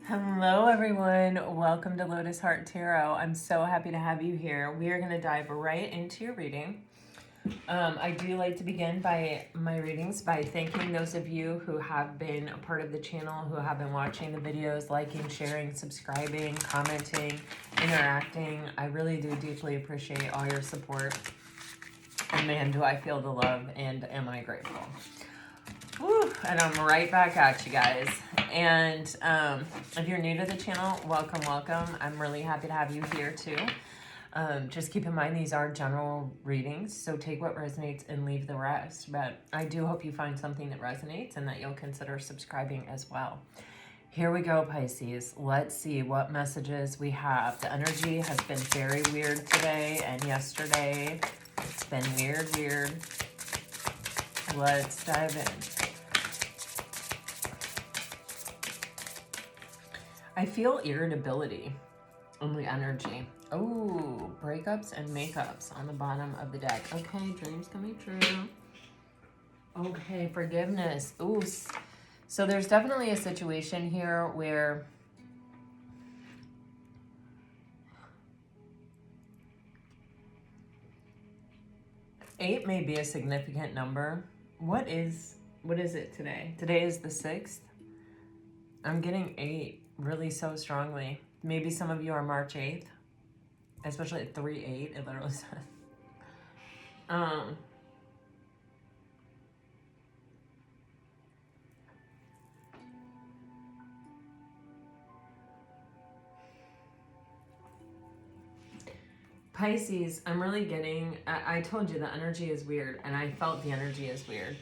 Hello, everyone. Welcome to Lotus Heart Tarot. I'm so happy to have you here. We are going to dive right into your reading. I do like to begin by my readings by thanking those of you who have been a part of the channel, who have been watching the videos, liking, sharing, subscribing, commenting, interacting. I really do deeply appreciate all your support. And man, do I feel the love, and am I grateful. Woo, and I'm right back at you guys. And if you're new to the channel, welcome, welcome. I'm really happy to have you here too. Just keep in mind these are general readings, so take what resonates and leave the rest. But I do hope you find something that resonates and that you'll consider subscribing as well. Here we go, Pisces. Let's see what messages we have. The energy has been very weird today and yesterday. It's been weird. Let's dive in. I feel irritability in the energy. Oh, breakups and makeups on the bottom of the deck. Okay, dreams coming true. Okay, forgiveness. Ooh, so there's definitely a situation here where eight may be a significant number. What is it today? Today is the 6th. I'm getting 8 really so strongly. Maybe some of you are March 8th, especially at 3-8, it literally says. Pisces, I'm really getting, I told you the energy is weird, and I felt the energy is weird.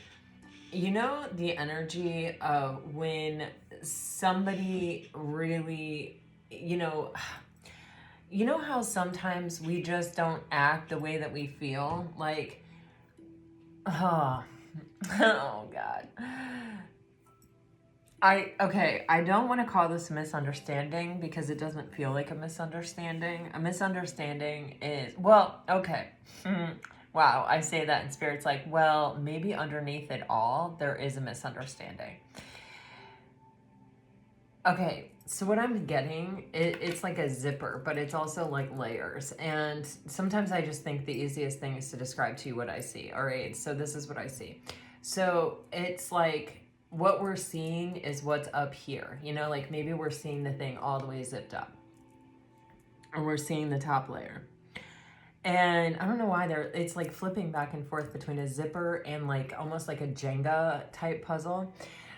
You know, the energy of when somebody really, you know how sometimes we just don't act the way that we feel? Like, oh God. I don't want to call this a misunderstanding because it doesn't feel like a misunderstanding. A misunderstanding is, well, okay. Wow, I say that and Spirit's like, well, maybe underneath it all, there is a misunderstanding. Okay, so what I'm getting, it's like a zipper, but it's also like layers. And sometimes I just think the easiest thing is to describe to you what I see. All right, so this is what I see. So it's like what we're seeing is what's up here. You know, like maybe we're seeing the thing all the way zipped up. Or we're seeing the top layer. And I don't know why it's like flipping back and forth between a zipper and like almost like a Jenga type puzzle.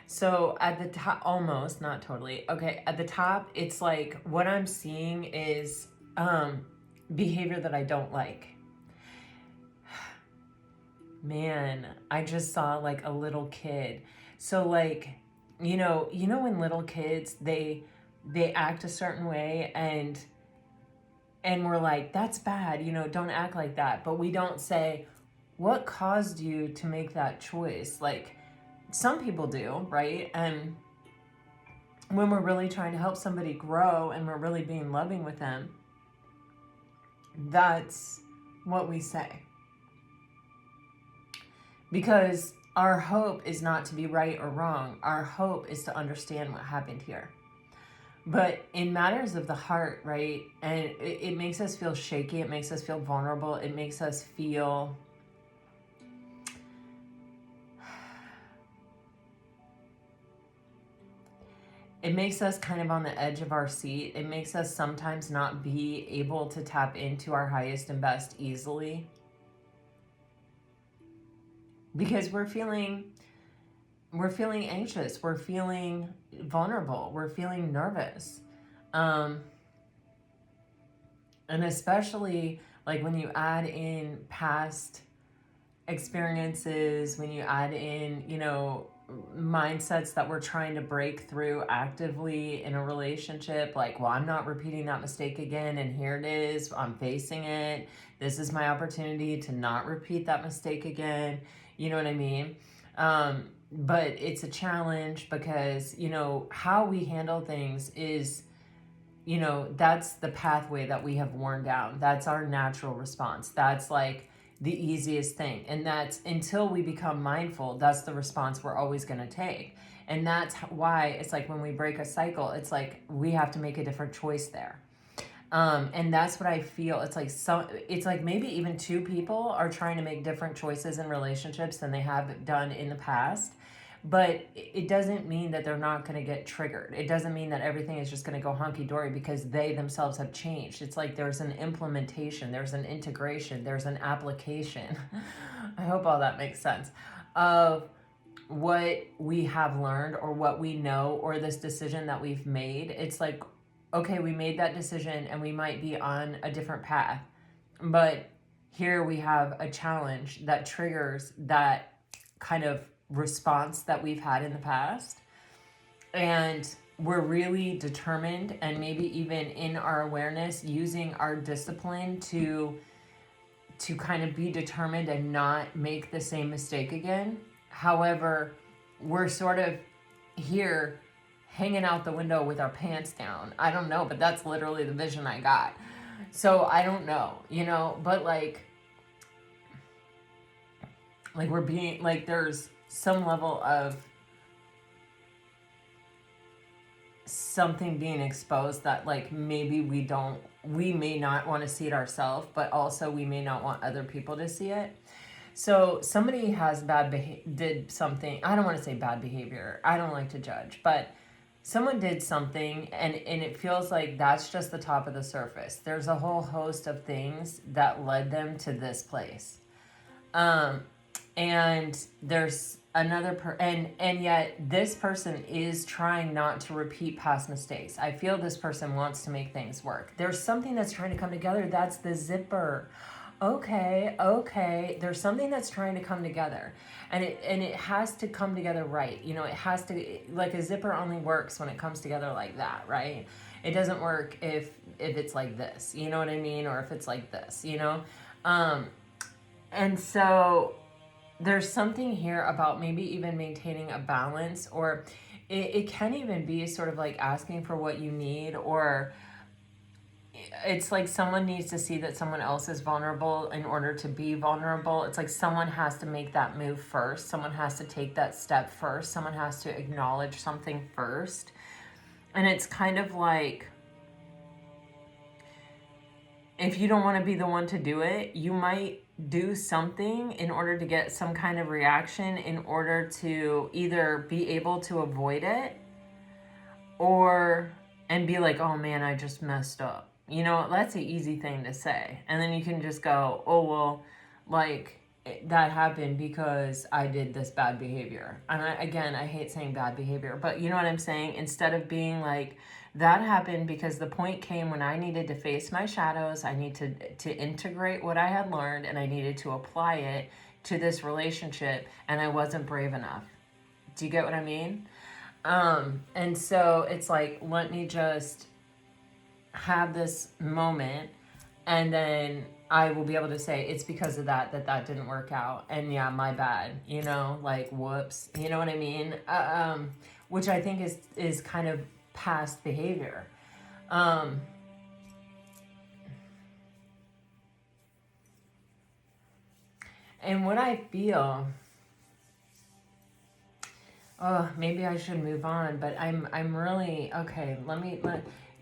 So at the top, almost, not totally. Okay, at the top, it's like what I'm seeing is behavior that I don't like. Man, I just saw like a little kid. So like, you know when little kids, they act a certain way and we're like, that's bad, don't act like that. But we don't say, what caused you to make that choice? Like, some people do, right? And when we're really trying to help somebody grow and we're really being loving with them, that's what we say. Because our hope is not to be right or wrong. Our hope is to understand what happened here. But in matters of the heart, right? And it makes us feel shaky. It makes us feel vulnerable. It makes us feel kind of on the edge of our seat. It makes us sometimes not be able to tap into our highest and best easily. Because we're feeling anxious. We're feeling vulnerable. We're feeling nervous. And especially like when you add in past experiences, when you add in, mindsets that we're trying to break through actively in a relationship, like, well, I'm not repeating that mistake again, and here it is, I'm facing it, this is my opportunity to not repeat that mistake again, you know what I mean? But it's a challenge because, how we handle things is, that's the pathway that we have worn down. That's our natural response. That's like the easiest thing. And that's until we become mindful, that's the response we're always going to take. And that's why it's like when we break a cycle, it's like we have to make a different choice there. And that's what I feel. It's like maybe even two people are trying to make different choices in relationships than they have done in the past. But it doesn't mean that they're not going to get triggered. It doesn't mean that everything is just going to go hunky-dory because they themselves have changed. It's like there's an implementation, there's an integration, there's an application. I hope all that makes sense. Of what we have learned or what we know or this decision that we've made. It's like, okay, we made that decision and we might be on a different path, but here we have a challenge that triggers that kind of response that we've had in the past. And we're really determined, and maybe even in our awareness, using our discipline to kind of be determined and not make the same mistake again. However, we're sort of here hanging out the window with our pants down. I don't know, but that's literally the vision I got. So I don't know, but like we're being like, there's some level of something being exposed that like maybe we may not want to see it ourselves, but also we may not want other people to see it. So somebody has did something. I don't want to say bad behavior. I don't like to judge, but someone did something and it feels like that's just the top of the surface. There's a whole host of things that led them to this place. And there's another and yet this person is trying not to repeat past mistakes. I feel this person wants to make things work. There's something that's trying to come together. That's the zipper. Okay. There's something that's trying to come together, and it has to come together right. It has to, like a zipper only works when it comes together like that, right? It doesn't work if it's like this, you know what I mean? Or if it's like this, and so there's something here about maybe even maintaining a balance, or it can even be sort of like asking for what you need, or it's like someone needs to see that someone else is vulnerable in order to be vulnerable. It's like someone has to make that move first. Someone has to take that step first. Someone has to acknowledge something first. And it's kind of like, if you don't want to be the one to do it, you might do something in order to get some kind of reaction, in order to either be able to avoid it and be like, oh man, I just messed up. That's an easy thing to say. And then you can just go, oh, well, like that happened because I did this bad behavior. And I hate saying bad behavior, but you know what I'm saying? Instead of being like, that happened because the point came when I needed to face my shadows. I need to integrate what I had learned, and I needed to apply it to this relationship, and I wasn't brave enough. Do you get what I mean? And so it's like, let me just have this moment, and then I will be able to say it's because of that didn't work out, and yeah, my bad, like whoops, you know what I mean? Which I think is kind of past behavior. And what I feel, maybe I should move on, but I'm really okay.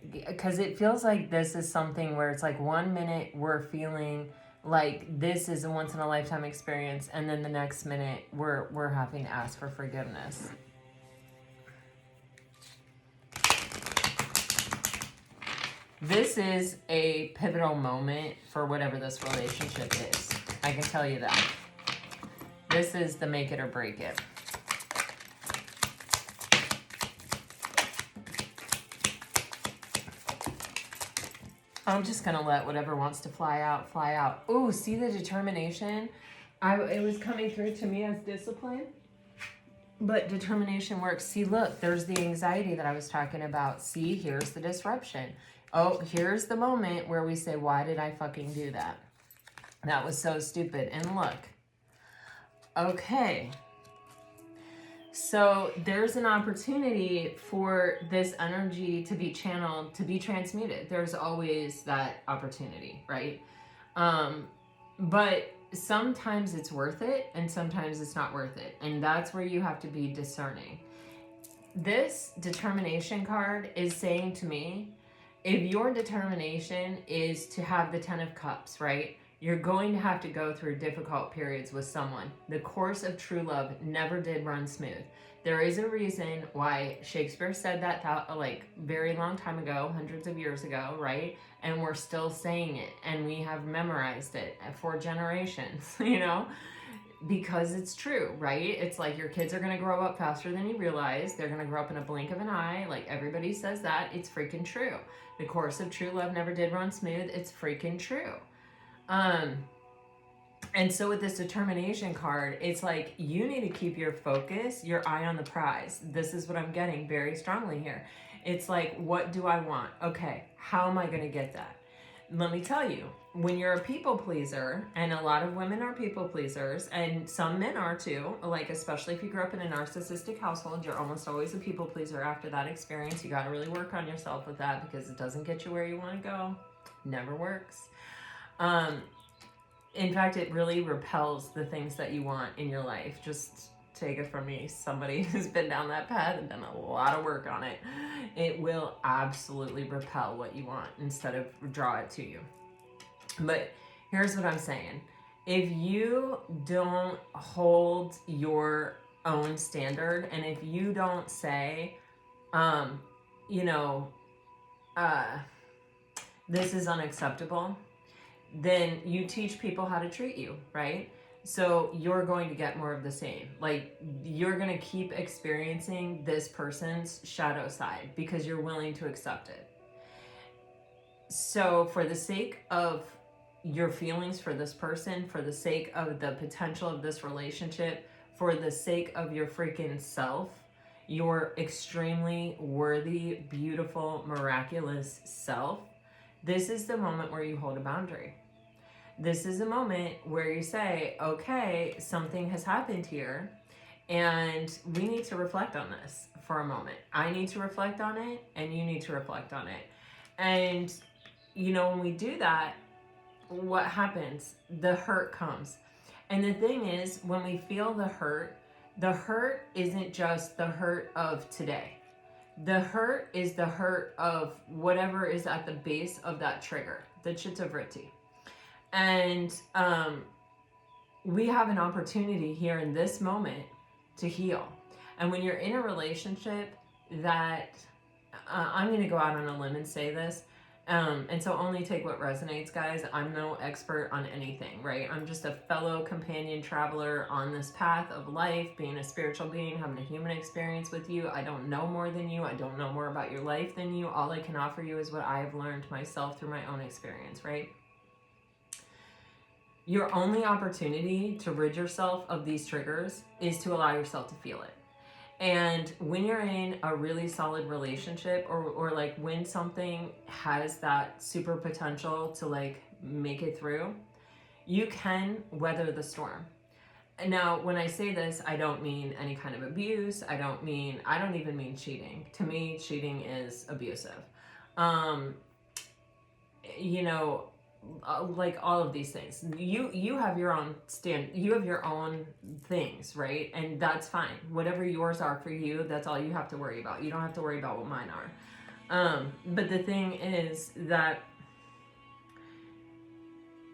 Because it feels like this is something where it's like 1 minute we're feeling like this is a once in a lifetime experience, and then the next minute we're having to ask for forgiveness. This is a pivotal moment for whatever this relationship is. I can tell you that. This is the make it or break it. I'm just going to let whatever wants to fly out, fly out. Ooh, see the determination? It was coming through to me as discipline. But determination works. See, look, there's the anxiety that I was talking about. See, here's the disruption. Oh, here's the moment where we say, why did I fucking do that? That was so stupid. And look. Okay. So there's an opportunity for this energy to be channeled, to be transmuted. There's always that opportunity, right? But sometimes it's worth it and sometimes it's not worth it. And that's where you have to be discerning. this determination card is saying to me, if your determination is to have the 10 of Cups, right? You're going to have to go through difficult periods with someone. The course of true love never did run smooth. There is a reason why Shakespeare said that like very long time ago, hundreds of years ago, right? And we're still saying it, and we have memorized it for generations, you know? Because it's true, right? It's like your kids are going to grow up faster than you realize. They're going to grow up in a blink of an eye. Like everybody says that. It's freaking true. The course of true love never did run smooth. It's freaking true. And so with this determination card, it's like you need to keep your focus, your eye on the prize. This is what I'm getting very strongly here. It's like, what do I want? Okay, how am I going to get that? Let me tell you, when you're a people pleaser, and a lot of women are people pleasers, and some men are too, like especially if you grew up in a narcissistic household, you're almost always a people pleaser after that experience. You got to really work on yourself with that because it doesn't get you where you want to go. Never works. In fact, it really repels the things that you want in your life. Just take it from me, somebody who's been down that path and done a lot of work on it. It will absolutely repel what you want instead of draw it to you. But here's what I'm saying. If you don't hold your own standard, and if you don't say, this is unacceptable, then you teach people how to treat you, right? So you're going to get more of the same. Like you're going to keep experiencing this person's shadow side because you're willing to accept it. So for the sake of your feelings for this person, for the sake of the potential of this relationship, for the sake of your freaking self, your extremely worthy, beautiful, miraculous self, this is the moment where you hold a boundary. This is a moment where you say, okay, something has happened here, and we need to reflect on this for a moment. I need to reflect on it, and you need to reflect on it. And, when we do that, what happens? The hurt comes. And the thing is, when we feel the hurt isn't just the hurt of today. The hurt is the hurt of whatever is at the base of that trigger, the chitta vritti. And we have an opportunity here in this moment to heal. And when you're in a relationship that, I'm going to go out on a limb and say this, and so only take what resonates, guys. I'm no expert on anything, right? I'm just a fellow companion traveler on this path of life, being a spiritual being, having a human experience with you. I don't know more than you. I don't know more about your life than you. All I can offer you is what I have learned myself through my own experience, right? Your only opportunity to rid yourself of these triggers is to allow yourself to feel it. And when you're in a really solid relationship, or like when something has that super potential to like make it through, you can weather the storm. Now, when I say this, I don't mean any kind of abuse. I don't even mean cheating. To me, cheating is abusive. Like all of these things, you have your own you have your own things, right? And that's fine. Whatever yours are for you, that's all you have to worry about. You don't have to worry about what mine are. But the thing is that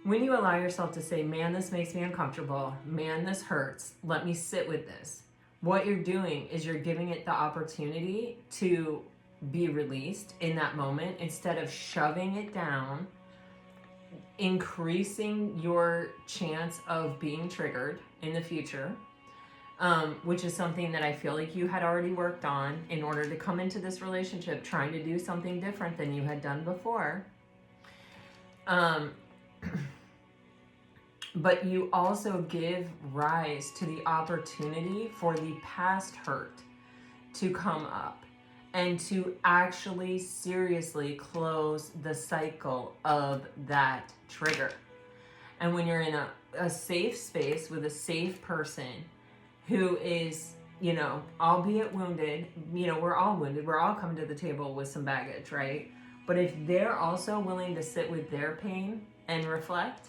when you allow yourself to say, man, this makes me uncomfortable, man, this hurts, let me sit with this, what you're doing is you're giving it the opportunity to be released in that moment instead of shoving it down, increasing your chance of being triggered in the future, which is something that I feel like you had already worked on in order to come into this relationship trying to do something different than you had done before. But you also give rise to the opportunity for the past hurt to come up and to actually seriously close the cycle of that trigger. And when you're in a safe space with a safe person who is, albeit wounded, we're all wounded, we're all coming to the table with some baggage, right? But if they're also willing to sit with their pain and reflect,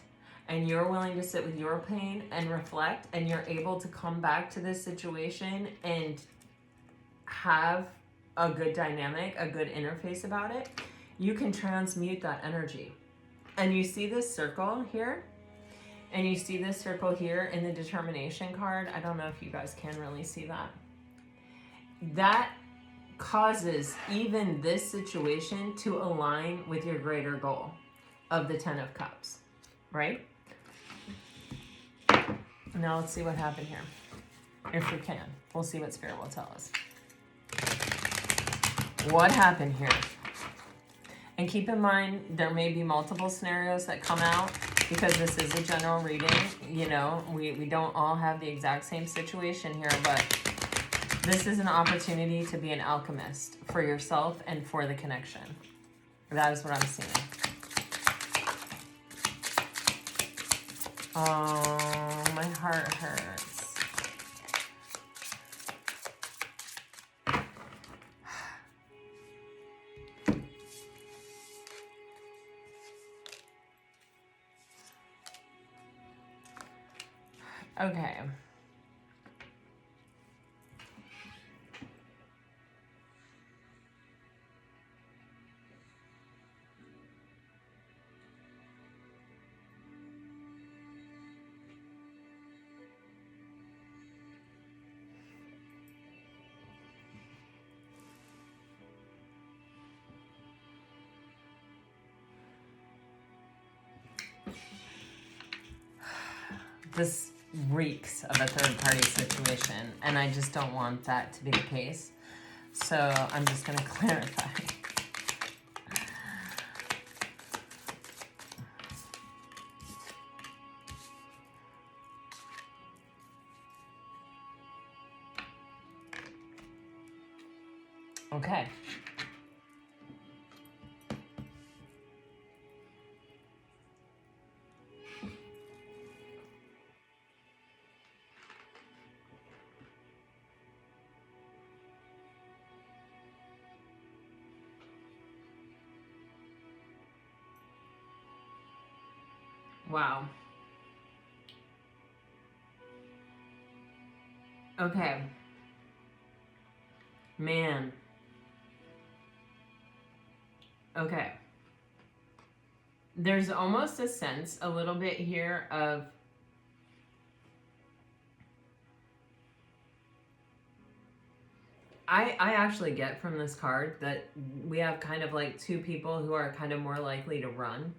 and you're willing to sit with your pain and reflect, and you're able to come back to this situation and have a good dynamic, a good interface about it, you can transmute that energy. And you see this circle here, and you see this circle here in the determination card. I don't know if you guys can really see that. That causes even this situation to align with your greater goal of the 10 of Cups, right? Now let's see what happened here. If we can, we'll see what Spirit will tell us. What happened here? And keep in mind, there may be multiple scenarios that come out because this is a general reading. You know, we don't all have the exact same situation here, but this is an opportunity to be an alchemist for yourself and for the connection. That is what I'm seeing. Oh, my heart hurts. Okay. This reeks of a third party situation, and I just don't want that to be the case. So I'm just going to clarify. Okay. Wow. Okay. Man. Okay. There's almost a sense, a little bit here of I actually get from this card that we have kind of like two people who are kind of more likely to run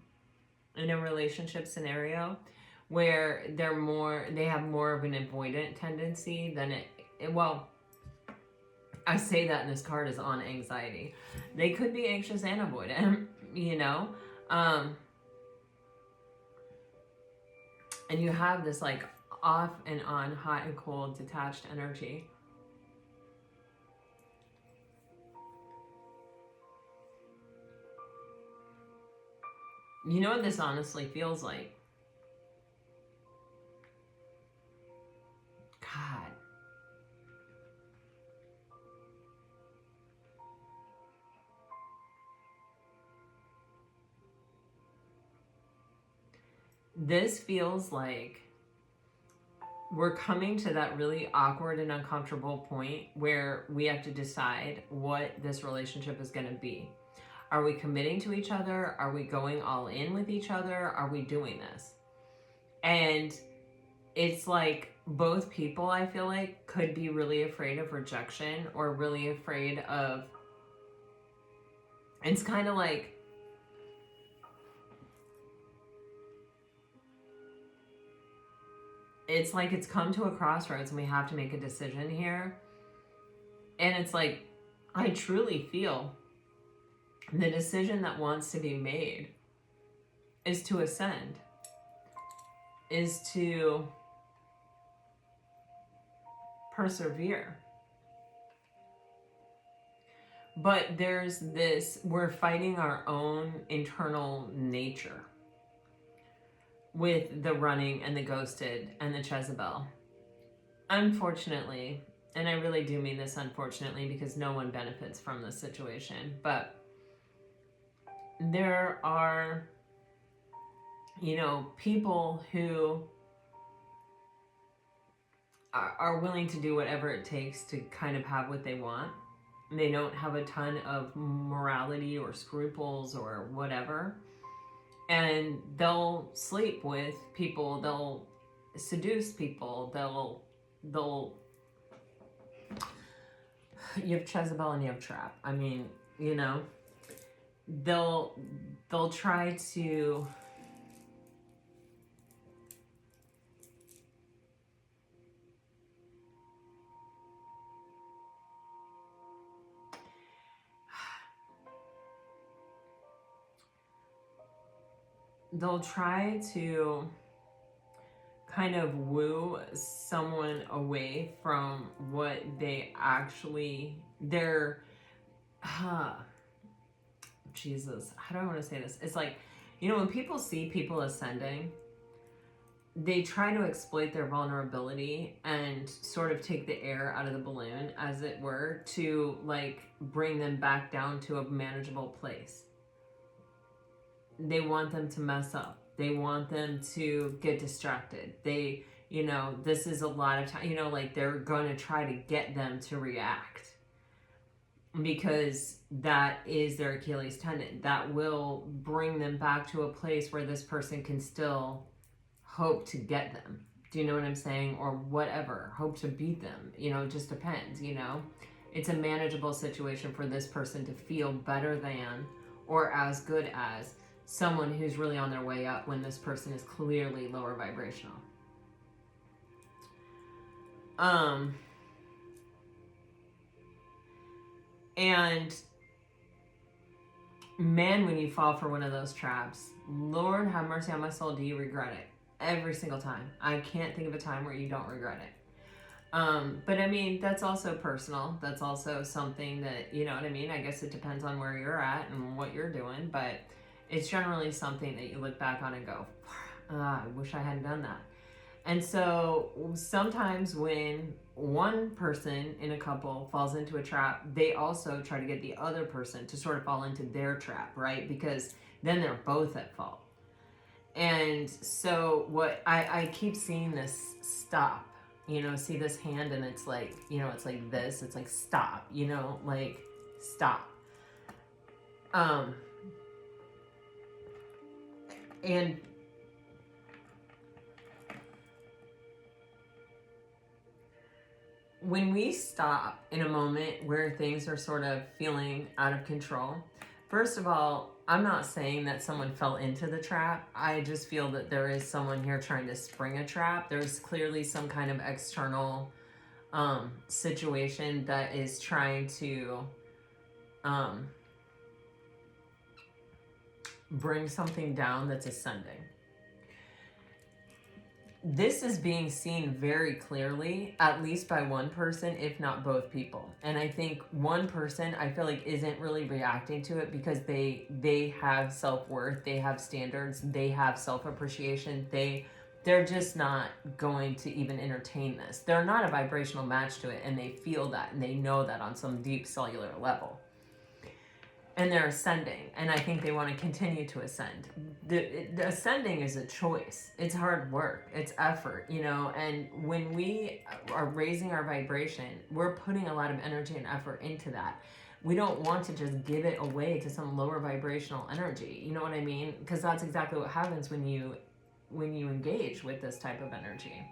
in a relationship scenario where they have more of an avoidant tendency than well, I say that in this card is on anxiety. They could be anxious and avoidant, you know? And you have this like off and on, hot and cold, detached energy. You know what this honestly feels like? God. This feels like we're coming to that really awkward and uncomfortable point where we have to decide what this relationship is going to be. Are we committing to each other? Are we going all in with each other? Are we doing this? And it's like both people, I feel like, could be really afraid of rejection or really afraid of... It's kind of like... It's like it's come to a crossroads and we have to make a decision here. And it's like, I truly feel the decision that wants to be made is to ascend, is to persevere. But there's this, we're fighting our own internal nature with the running and the ghosted and the Jezebel. Unfortunately, and I really do mean this unfortunately because no one benefits from this situation, but there are, you know, people who are willing to do whatever it takes to kind of have what they want. They don't have a ton of morality or scruples or whatever. And they'll sleep with people, they'll seduce people, they'll you have Jezebel and you have Trap. I mean, you know, they'll try to kind of woo someone away from what they actually Jesus, how do I want to say this? It's like, you know, when people see people ascending, they try to exploit their vulnerability and sort of take the air out of the balloon, as it were, to like bring them back down to a manageable place. They want them to mess up. They want them to get distracted. They, you know, this is a lot of time, you know, like they're going to try to get them to react, because that is their Achilles tendon. That will bring them back to a place where this person can still hope to get them. Do you know what I'm saying? Or whatever. Hope to beat them. You know, it just depends, you know. It's a manageable situation for this person to feel better than or as good as someone who's really on their way up when this person is clearly lower vibrational. And man, when you fall for one of those traps, Lord have mercy on my soul, do you regret it? Every single time. I can't think of a time where you don't regret it. But I mean, that's also personal. That's also something that, you know what I mean? I guess it depends on where you're at and what you're doing, but it's generally something that you look back on and go, I wish I hadn't done that. And so sometimes when one person in a couple falls into a trap, they also try to get the other person to sort of fall into their trap, right? Because then they're both at fault. And so what I keep seeing this stop, you know, see this hand and it's like, you know, it's like this, it's like stop, you know, like stop. And when we stop in a moment where things are sort of feeling out of control, first of all, I'm not saying that someone fell into the trap. I just feel that there is someone here trying to spring a trap. There's clearly some kind of external situation that is trying to bring something down that's ascending. This is being seen very clearly, at least by one person, if not both people. And I think one person, I feel like, isn't really reacting to it because they have self-worth, they have standards, they have self-appreciation. They're just not going to even entertain this. They're not a vibrational match to it, and they feel that, and they know that on some deep cellular level. And they're ascending, and I think they want to continue to ascend. The ascending is a choice. It's hard work. It's effort, you know, and when we are raising our vibration, we're putting a lot of energy and effort into that. We don't want to just give it away to some lower vibrational energy. You know what I mean? Because that's exactly what happens when you engage with this type of energy.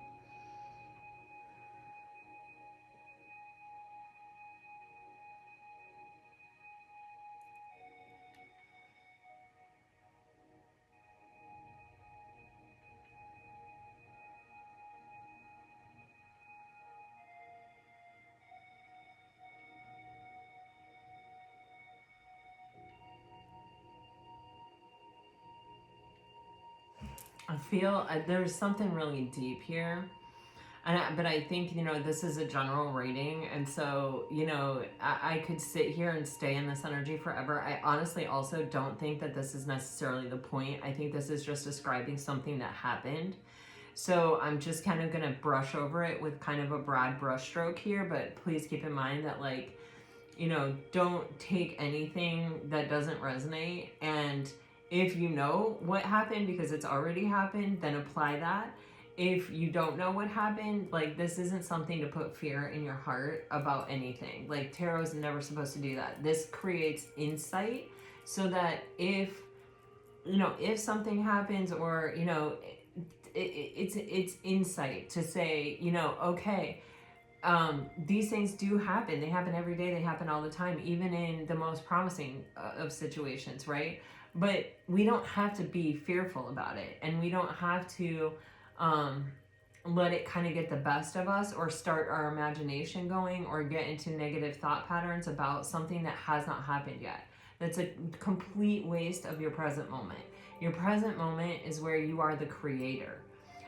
I feel there's something really deep here. But I think, you know, this is a general reading. And so, you know, I could sit here and stay in this energy forever. I honestly also don't think that this is necessarily the point. I think this is just describing something that happened. So I'm just kind of going to brush over it with kind of a broad brush stroke here. But please keep in mind that, like, you know, don't take anything that doesn't resonate. And if you know what happened because it's already happened, then apply that. if you don't know what happened, like, this isn't something to put fear in your heart about anything. Like, tarot is never supposed to do that. This creates insight so that if, you know, if something happens, or, you know, it's insight to say, you know, okay, these things do happen. They happen every day. They happen all the time, even in the most promising of situations, right? But we don't have to be fearful about it, and we don't have to let it kind of get the best of us, or start our imagination going, or get into negative thought patterns about something that has not happened yet. That's a complete waste of your present moment. Your present moment is where you are the creator.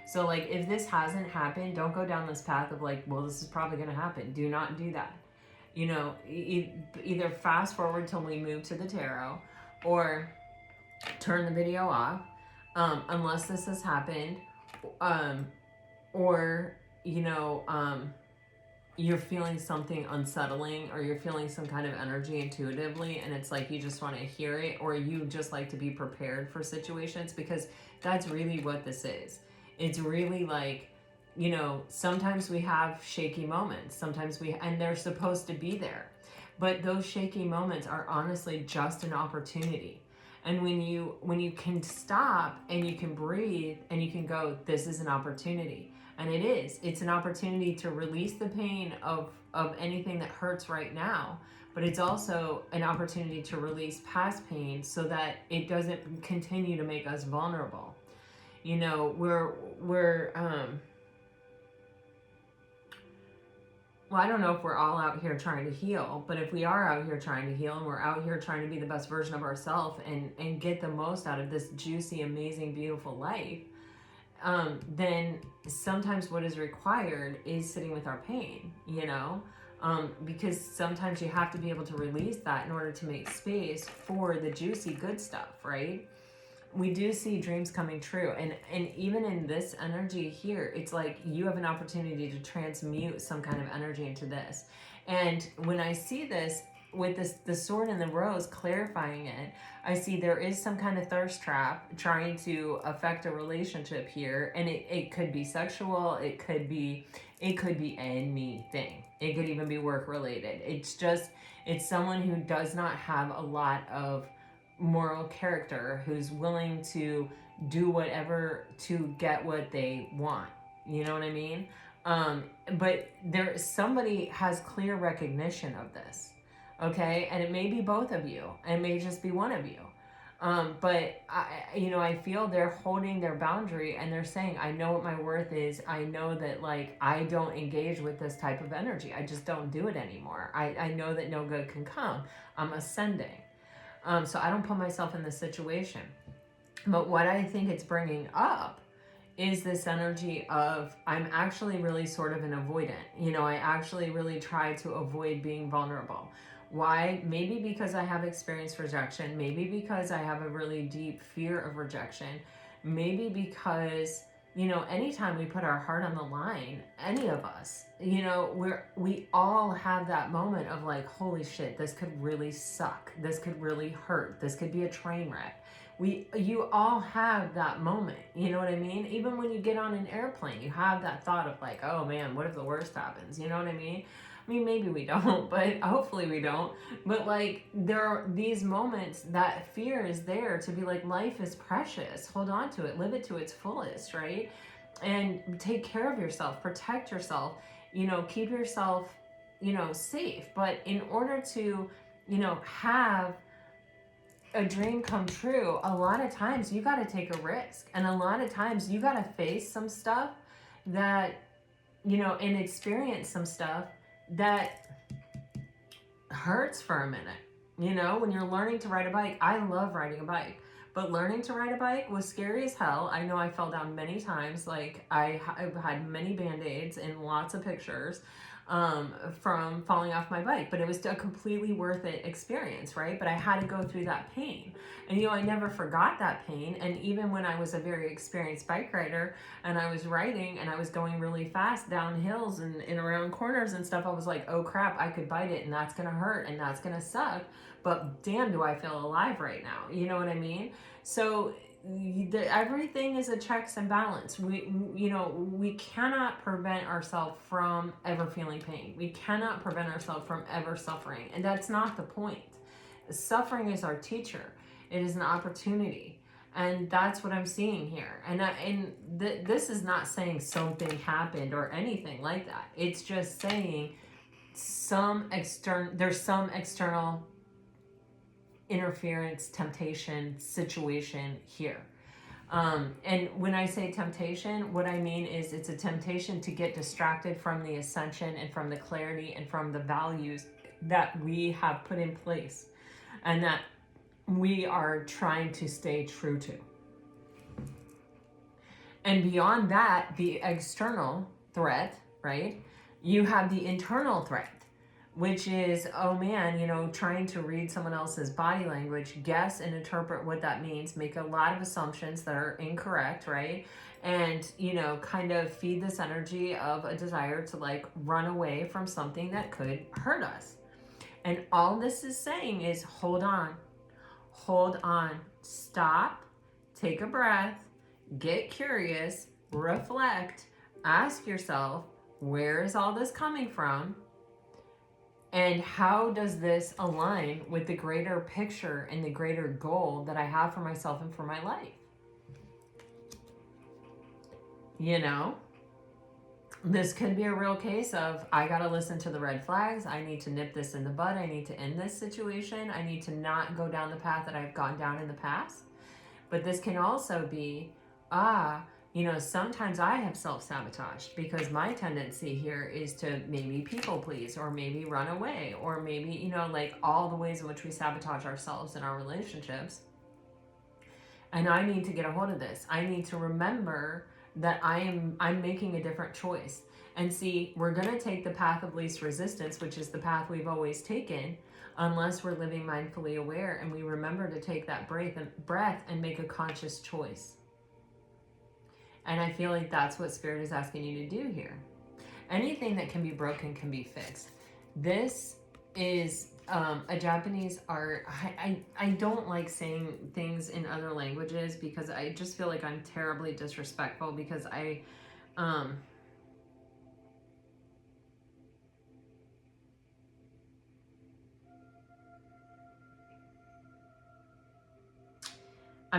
So, like, if this hasn't happened, don't go down this path of like, well, this is probably going to happen. Do not do that. You know, either fast forward till we move to the tarot, or turn the video off, unless this has happened, or, you know, you're feeling something unsettling, or you're feeling some kind of energy intuitively, and it's like you just want to hear it, or you just like to be prepared for situations, because that's really what this is. It's really like, you know, sometimes we have shaky moments, and they're supposed to be there, but those shaky moments are honestly just an opportunity. And when you can stop and you can breathe and you can go, this is an opportunity. And it's an opportunity to release the pain of anything that hurts right now, but it's also an opportunity to release past pain so that it doesn't continue to make us vulnerable. You know, well, I don't know if we're all out here trying to heal, but if we are out here trying to heal, and we're out here trying to be the best version of ourselves, and get the most out of this juicy, amazing, beautiful life, then sometimes what is required is sitting with our pain, you know, because sometimes you have to be able to release that in order to make space for the juicy good stuff, right? We do see dreams coming true, and even in this energy here, it's like you have an opportunity to transmute some kind of energy into this. And when I see this with the sword and the rose clarifying it, I see there is some kind of thirst trap trying to affect a relationship here, and it could be sexual, it could be anything. It could even be work related. It's someone who does not have a lot of moral character, who's willing to do whatever to get what they want. You know what I mean? But somebody has clear recognition of this. Okay, and it may be both of you, and it may just be one of you. But I feel they're holding their boundary, and they're saying, I know what my worth is. I know that, like, I don't engage with this type of energy. I just don't do it anymore. I know that no good can come. I'm ascending. So I don't put myself in this situation. But what I think it's bringing up is this energy of, I'm actually really sort of an avoidant. You know, I actually really try to avoid being vulnerable. Why? Maybe because I have experienced rejection. Maybe because I have a really deep fear of rejection. Maybe because, you know, anytime we put our heart on the line, any of us, you know, we all have that moment of like, holy shit, this could really suck. This could really hurt. This could be a train wreck. You all have that moment, you know what I mean? Even when you get on an airplane, you have that thought of like, oh man, what if the worst happens? You know what I mean? I mean, maybe we don't, but hopefully we don't. But like, there are these moments that fear is there to be like, life is precious. Hold on to it, live it to its fullest, right? And take care of yourself, protect yourself, you know, keep yourself, you know, safe. But in order to, you know, have a dream come true, a lot of times you got to take a risk. And a lot of times you got to face some stuff that, you know, and experience some stuff that hurts for a minute. You know, when you're learning to ride a bike, I love riding a bike, but learning to ride a bike was scary as hell. I know I fell down many times. Like, I've had many Band-Aids and lots of pictures from falling off my bike, but it was a completely worth it experience, right? But I had to go through that pain, and you know, I never forgot that pain. And even when I was a very experienced bike rider and I was riding and I was going really fast down hills and around corners and stuff, I was like, oh crap, I could bite it, and that's gonna hurt and that's gonna suck, but damn, do I feel alive right now. You know what I mean? So everything is a checks and balance. We cannot prevent ourselves from ever feeling pain. We cannot prevent ourselves from ever suffering. And that's not the point. Suffering is our teacher. It is an opportunity. And that's what I'm seeing here. This is not saying something happened or anything like that. It's just saying there's some external interference, temptation, situation here. And when I say temptation, what I mean is it's a temptation to get distracted from the ascension and from the clarity and from the values that we have put in place and that we are trying to stay true to. And beyond that, the external threat, right? You have the internal threat, which is, oh man, trying to read someone else's body language, guess and interpret what that means, make a lot of assumptions that are incorrect, right? And, kind of feed this energy of a desire to like run away from something that could hurt us. And all this is saying is hold on, stop, take a breath, get curious, reflect, ask yourself, where is all this coming from? And how does this align with the greater picture and the greater goal that I have for myself and for my life? This could be a real case of, I got to listen to the red flags. I need to nip this in the bud. I need to end this situation. I need to not go down the path that I've gone down in the past. But this can also be, sometimes I have self-sabotaged because my tendency here is to maybe people please or maybe run away or maybe, like all the ways in which we sabotage ourselves in our relationships. And I need to get a hold of this. I need to remember that I'm making a different choice. And see, we're going to take the path of least resistance, which is the path we've always taken, unless we're living mindfully aware and we remember to take that breath and make a conscious choice. And I feel like that's what Spirit is asking you to do here. Anything that can be broken can be fixed. This is a Japanese art. I don't like saying things in other languages because I just feel like I'm terribly disrespectful because I'm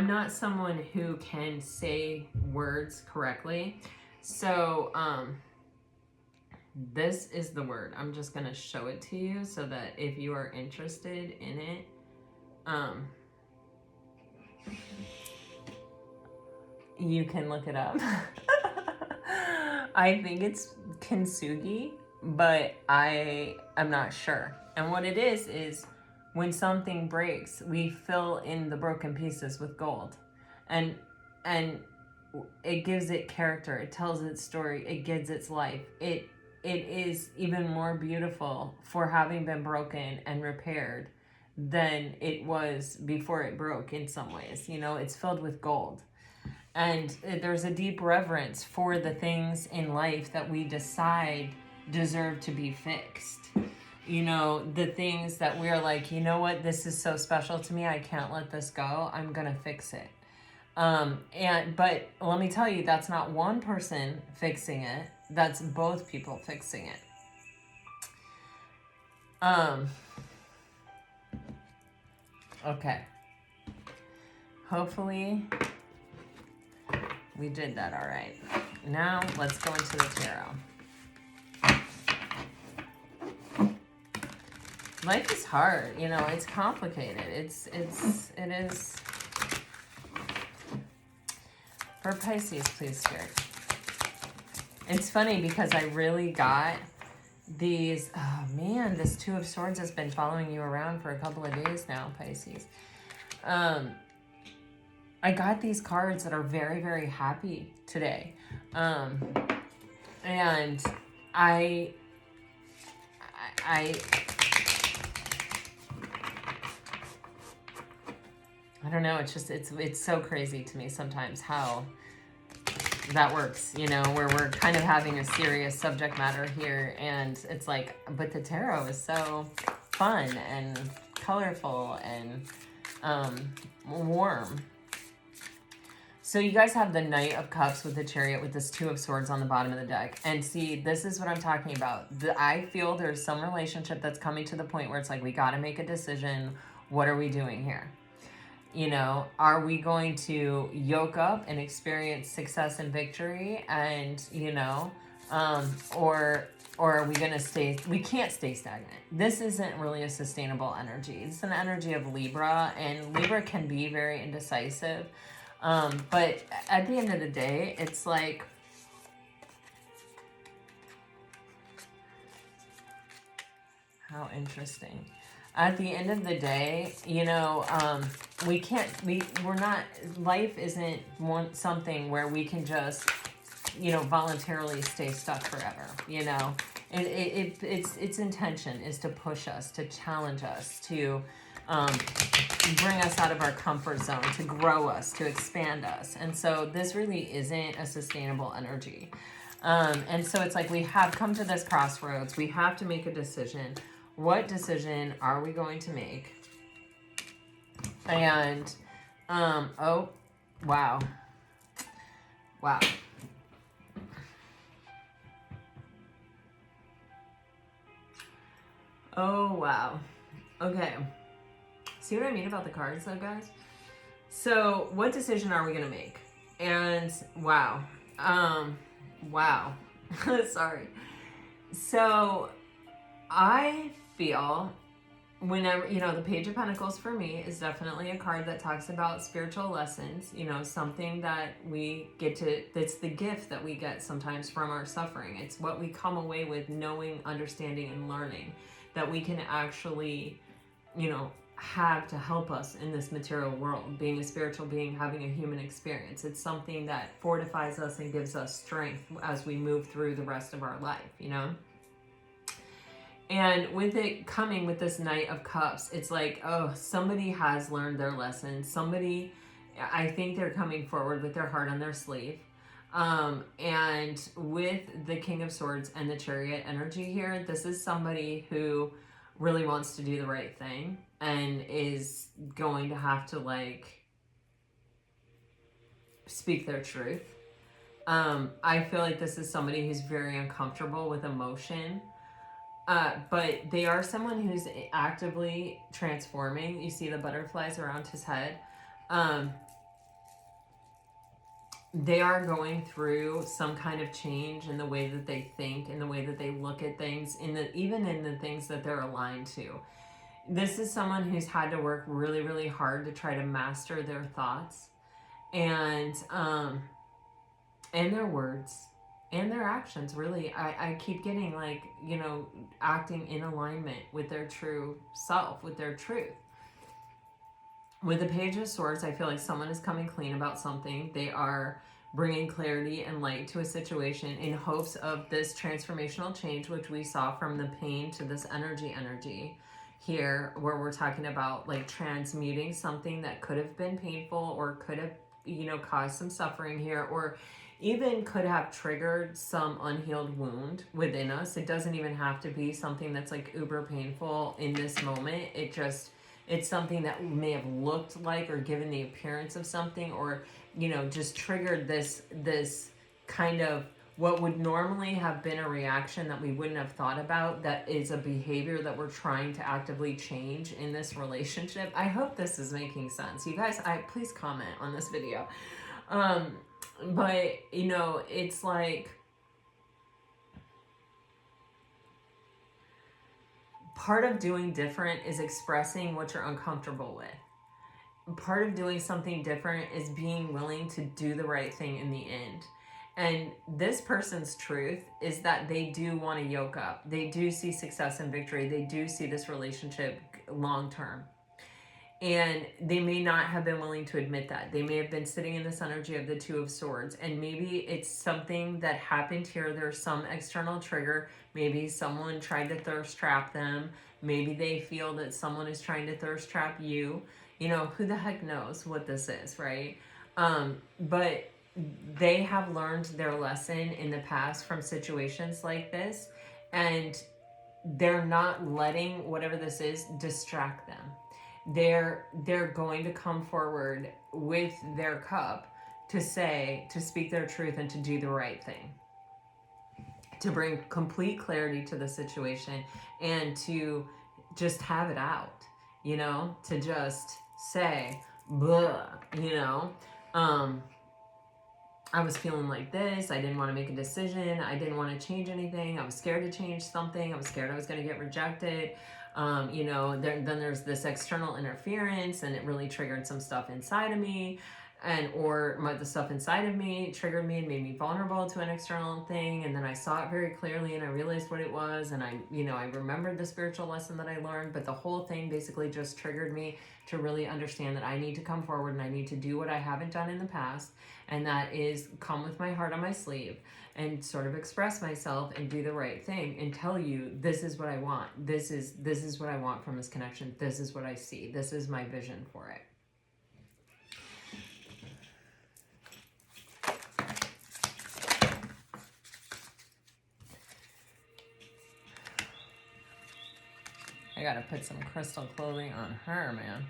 not someone who can say words correctly. So, this is the word. I'm just going to show it to you so that if you are interested in it, you can look it up. I think it's kintsugi, but I am not sure. And what it is when something breaks, we fill in the broken pieces with gold. And it gives it character. It tells its story. It gives its life. It is even more beautiful for having been broken and repaired than it was before it broke in some ways. It's filled with gold. And there's a deep reverence for the things in life that we decide deserve to be fixed. The things that we're like, what, this is so special to me, I can't let this go, I'm gonna fix it. But let me tell you, that's not one person fixing it, that's both people fixing it. Okay. Hopefully we did that all right. Now let's go into the tarot. Life is hard, it's complicated. It is. For Pisces, please, Spirit. It's funny because I really got these, oh man, this Two of Swords has been following you around for a couple of days now, Pisces. I got these cards that are very, very happy today. And I don't know, it's so crazy to me sometimes how that works, where we're kind of having a serious subject matter here and it's like, but the tarot is so fun and colorful and warm. So you guys have the Knight of Cups with the Chariot with this Two of Swords on the bottom of the deck. And see, this is what I'm talking about. I feel there's some relationship that's coming to the point where it's like, we got to make a decision. What are we doing here? You know, are we going to yoke up and experience success and victory and, you know, or are we going to stay, we can't stay stagnant. This isn't really a sustainable energy. It's an energy of Libra, and Libra can be very indecisive. But at the end of the day, it's like, how interesting. At the end of the day, you know, we're not, life isn't something where we can just, you know, voluntarily stay stuck forever, you know. Its intention is to push us, to challenge us, to bring us out of our comfort zone, to grow us, to expand us. And so this really isn't a sustainable energy. And so it's like, we have come to this crossroads. We have to make a decision. What decision are we going to make? And, oh, wow. Wow. Oh, wow. Okay. See what I mean about the cards though, guys? So what decision are we going to make? And wow. Wow. Sorry. So I feel whenever, you know, the Page of Pentacles for me is definitely a card that talks about spiritual lessons, you know, something that we get to, that's the gift that we get sometimes from our suffering. It's what we come away with knowing, understanding, and learning that we can actually, you know, have to help us in this material world, being a spiritual being, having a human experience. It's something that fortifies us and gives us strength as we move through the rest of our life, you know? And with it coming with this Knight of Cups, it's like, oh, somebody has learned their lesson. Somebody, I think they're coming forward with their heart on their sleeve. And with the King of Swords and the Chariot energy here, this is somebody who really wants to do the right thing and is going to have to, like, speak their truth. I feel like this is somebody who's very uncomfortable with emotion. But they are someone who's actively transforming. You see the butterflies around his head. They are going through some kind of change in the way that they think, in the way that they look at things, even in the things that they're aligned to. This is someone who's had to work really, really hard to try to master their thoughts and their words and their actions. Really, I keep getting, like, you know, acting in alignment with their true self, with their truth. With the Page of Swords, I feel like someone is coming clean about something. They are bringing clarity and light to a situation in hopes of this transformational change, which we saw from the pain to this energy here, where we're talking about, like, transmuting something that could have been painful or could have, you know, caused some suffering here, or even could have triggered some unhealed wound within us. It doesn't even have to be something that's, like, uber painful in this moment. It's something that may have looked like or given the appearance of something, or, you know, just triggered this kind of what would normally have been a reaction that we wouldn't have thought about, that is a behavior that we're trying to actively change in this relationship. I hope this is making sense. You guys, please comment on this video. But, you know, it's like, part of doing different is expressing what you're uncomfortable with. Part of doing something different is being willing to do the right thing in the end. And this person's truth is that they do want to yoke up. They do see success and victory. They do see this relationship long term. And they may not have been willing to admit that. They may have been sitting in this energy of the Two of Swords. And maybe it's something that happened here. There's some external trigger. Maybe someone tried to thirst trap them. Maybe they feel that someone is trying to thirst trap you. You know, who the heck knows what this is, right? But they have learned their lesson in the past from situations like this. And they're not letting whatever this is distract them. They're going to come forward with their cup to say, to speak their truth and to do the right thing, to bring complete clarity to the situation and to just have it out, you know, to just say, blah, you know, I was feeling like this. I didn't want to make a decision. I didn't want to change anything. I was scared to change something. I was scared I was going to get rejected. You know, then there's this external interference, and it really triggered some stuff inside of me, the stuff inside of me triggered me and made me vulnerable to an external thing. And then I saw it very clearly, and I realized what it was, and I remembered the spiritual lesson that I learned. But the whole thing basically just triggered me to really understand that I need to come forward and I need to do what I haven't done in the past, and that is come with my heart on my sleeve and sort of express myself and do the right thing and tell you, this is what I want. This is what I want from this connection. This is what I see. This is my vision for it. I gotta put some crystal clothing on her, man.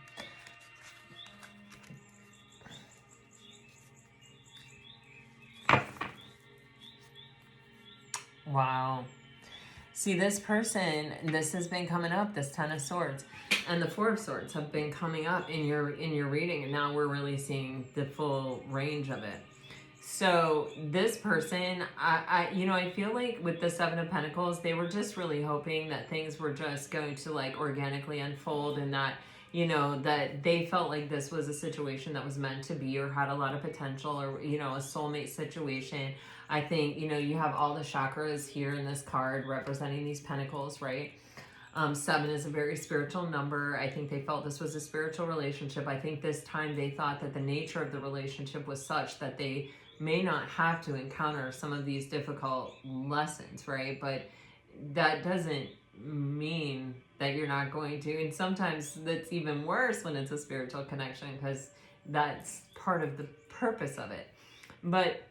Wow. See, this person, this has been coming up, this Ten of Swords, and the Four of Swords have been coming up in your reading, and now we're really seeing the full range of it. So this person, I feel like with the Seven of Pentacles, they were just really hoping that things were just going to like organically unfold, and that, you know, that they felt like this was a situation that was meant to be or had a lot of potential, or, you know, a soulmate situation. I think, you know, you have all the chakras here in this card representing these pentacles, right? 7 is a very spiritual number. I think they felt this was a spiritual relationship. I think this time they thought that the nature of the relationship was such that they may not have to encounter some of these difficult lessons, right? But that doesn't mean that you're not going to. And sometimes that's even worse when it's a spiritual connection, because that's part of the purpose of it. But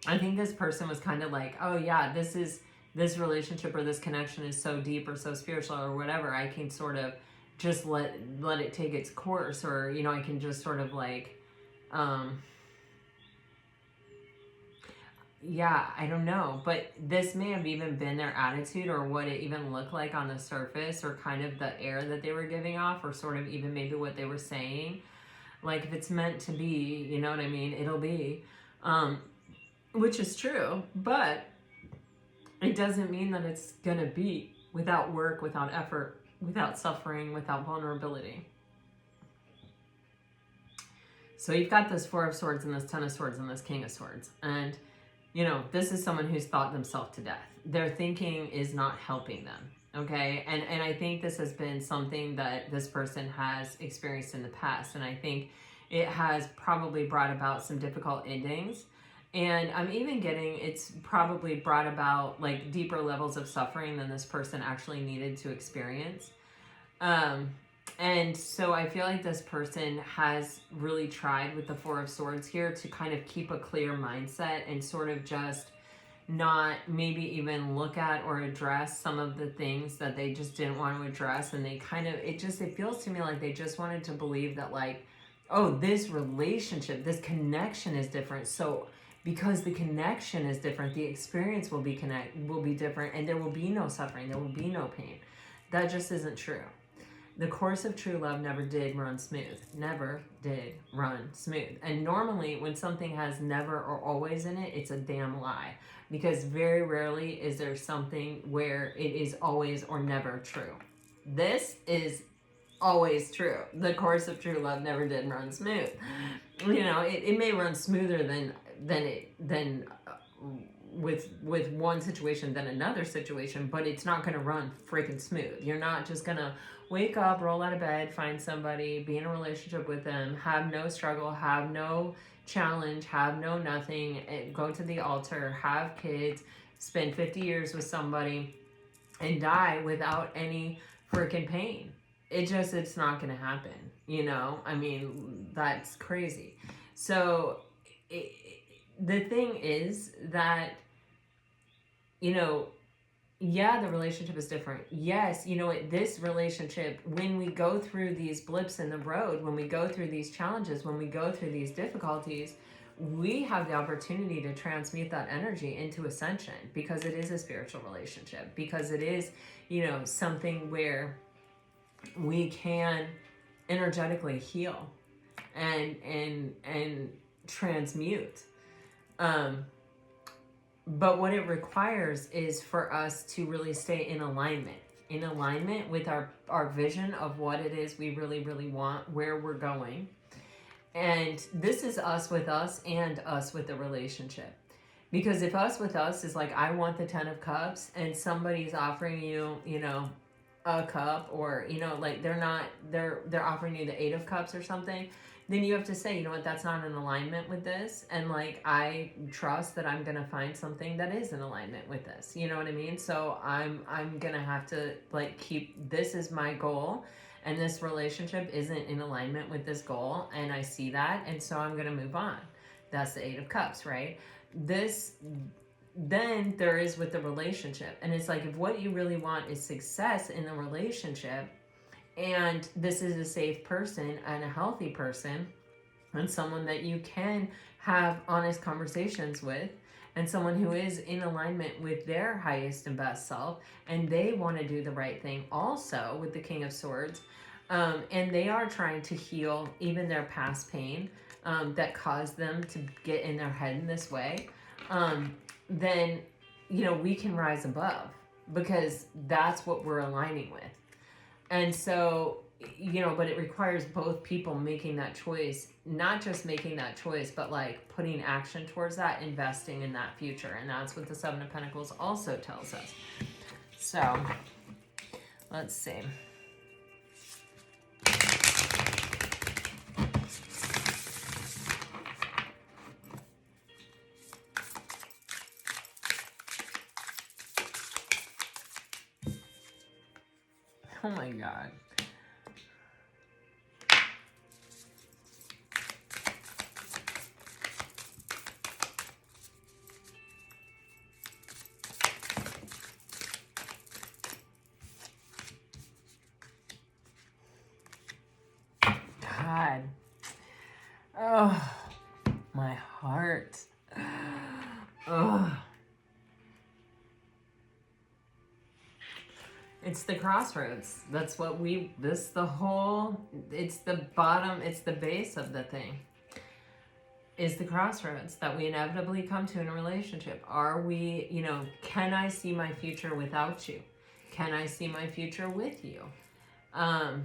I think this person was kind of like, oh yeah, this relationship or this connection is so deep or so spiritual or whatever, I can sort of just let it take its course, or, you know, I can just sort of like, yeah, I don't know, but this may have even been their attitude, or what it even looked like on the surface, or kind of the air that they were giving off, or sort of even maybe what they were saying. Like, if it's meant to be, you know what I mean, it'll be, which is true, but it doesn't mean that it's gonna be without work, without effort, without suffering, without vulnerability. So you've got this Four of Swords and this Ten of Swords and this King of Swords, and you know, this is someone who's thought themselves to death. Their thinking is not helping them, okay? And I think this has been something that this person has experienced in the past, and I think it has probably brought about some difficult endings. And I'm even getting, it's probably brought about like deeper levels of suffering than this person actually needed to experience. And so I feel like this person has really tried with the Four of Swords here to kind of keep a clear mindset and sort of just not maybe even look at or address some of the things that they just didn't want to address. And they kind of, it feels to me like they just wanted to believe that like, oh, this relationship, this connection is different. So because the connection is different, the experience will be different, and there will be no suffering, there will be no pain. That just isn't true. The course of true love never did run smooth. Never did run smooth. And normally when something has never or always in it, it's a damn lie. Because very rarely is there something where it is always or never true. This is always true. The course of true love never did run smooth. You know, it may run smoother than with one situation than another situation, but it's not going to run freaking smooth. You're not just going to wake up, roll out of bed, find somebody, be in a relationship with them, have no struggle, have no challenge, have no nothing, go to the altar, have kids, spend 50 years with somebody, and die without any freaking pain. It's not going to happen, you know? I mean, that's crazy. So the thing is that, you know, yeah, the relationship is different. Yes, you know, this relationship, when we go through these blips in the road, when we go through these challenges, when we go through these difficulties, we have the opportunity to transmute that energy into ascension, because it is a spiritual relationship, because it is, something where we can energetically heal and transmute. But what it requires is for us to really stay in alignment with our vision of what it is we really, really want, where we're going. And this is us with us and us with the relationship. Because if us with us is like, I want the 10 of cups, and somebody's offering you, a cup, or, like they're offering you the 8 of cups or something, then you have to say, you know what, that's not in alignment with this. And like, I trust that I'm going to find something that is in alignment with this. You know what I mean? So I'm going to have to like keep, this is my goal. And this relationship isn't in alignment with this goal. And I see that. And so I'm going to move on. That's the 8 of cups, right? Then there is with the relationship. And it's like, if what you really want is success in the relationship, and this is a safe person and a healthy person, and someone that you can have honest conversations with, and someone who is in alignment with their highest and best self, and they want to do the right thing also with the King of Swords, and they are trying to heal even their past pain that caused them to get in their head in this way, then, we can rise above, because that's what we're aligning with. And so, but it requires both people making that choice, not just making that choice, but like putting action towards that, investing in that future. And that's what the 7 of Pentacles also tells us. So, let's see. Oh my God. God. Oh, my heart. Oh. It's the crossroads. That's what it's the bottom, it's the base of the thing. Is the crossroads that we inevitably come to in a relationship. Are we, can I see my future without you? Can I see my future with you? And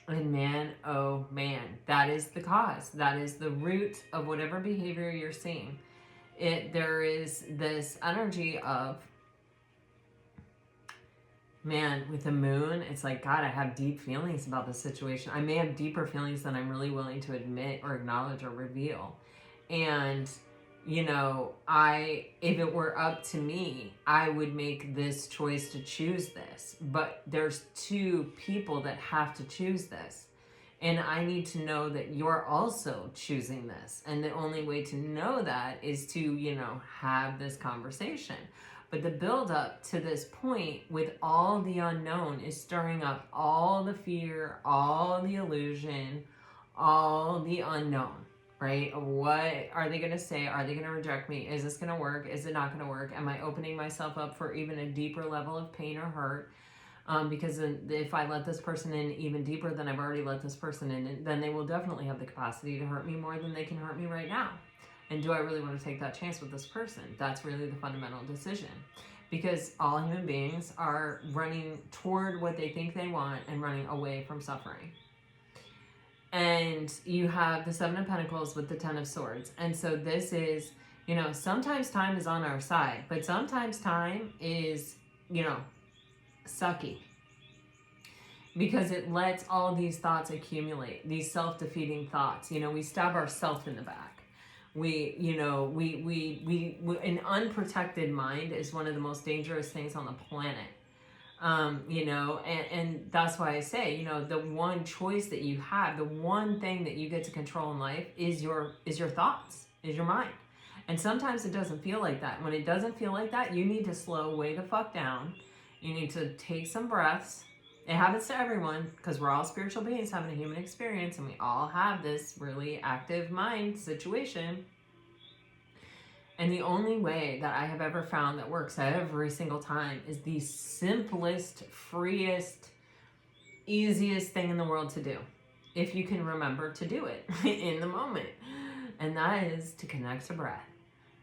man, oh man, that is the cause. That is the root of whatever behavior you're seeing. There is this energy of, man, with the moon, it's like, God, I have deep feelings about the situation. I may have deeper feelings than I'm really willing to admit or acknowledge or reveal. And, if it were up to me, I would make this choice to choose this. But there's 2 people that have to choose this. And I need to know that you're also choosing this. And the only way to know that is to, have this conversation. But the build up to this point with all the unknown is stirring up all the fear, all the illusion, all the unknown, right? What are they going to say? Are they going to reject me? Is this going to work? Is it not going to work? Am I opening myself up for even a deeper level of pain or hurt? Because if I let this person in even deeper than I've already let this person in, then they will definitely have the capacity to hurt me more than they can hurt me right now. And do I really want to take that chance with this person? That's really the fundamental decision. Because all human beings are running toward what they think they want and running away from suffering. And you have the 7 of Pentacles with the 10 of Swords. And so this is, sometimes time is on our side, but sometimes time is, sucky. Because it lets all these thoughts accumulate, these self-defeating thoughts. We stab ourselves in the back. An unprotected mind is one of the most dangerous things on the planet. And that's why I say, the one choice that you have, the one thing that you get to control in life is your thoughts, is your mind. And sometimes it doesn't feel like that. When it doesn't feel like that, you need to slow way the fuck down. You need to take some breaths, It happens to everyone because we're all spiritual beings having a human experience, and we all have this really active mind situation. And the only way that I have ever found that works every single time is the simplest, freest, easiest thing in the world to do, if you can remember to do it in the moment. And that is to connect to breath,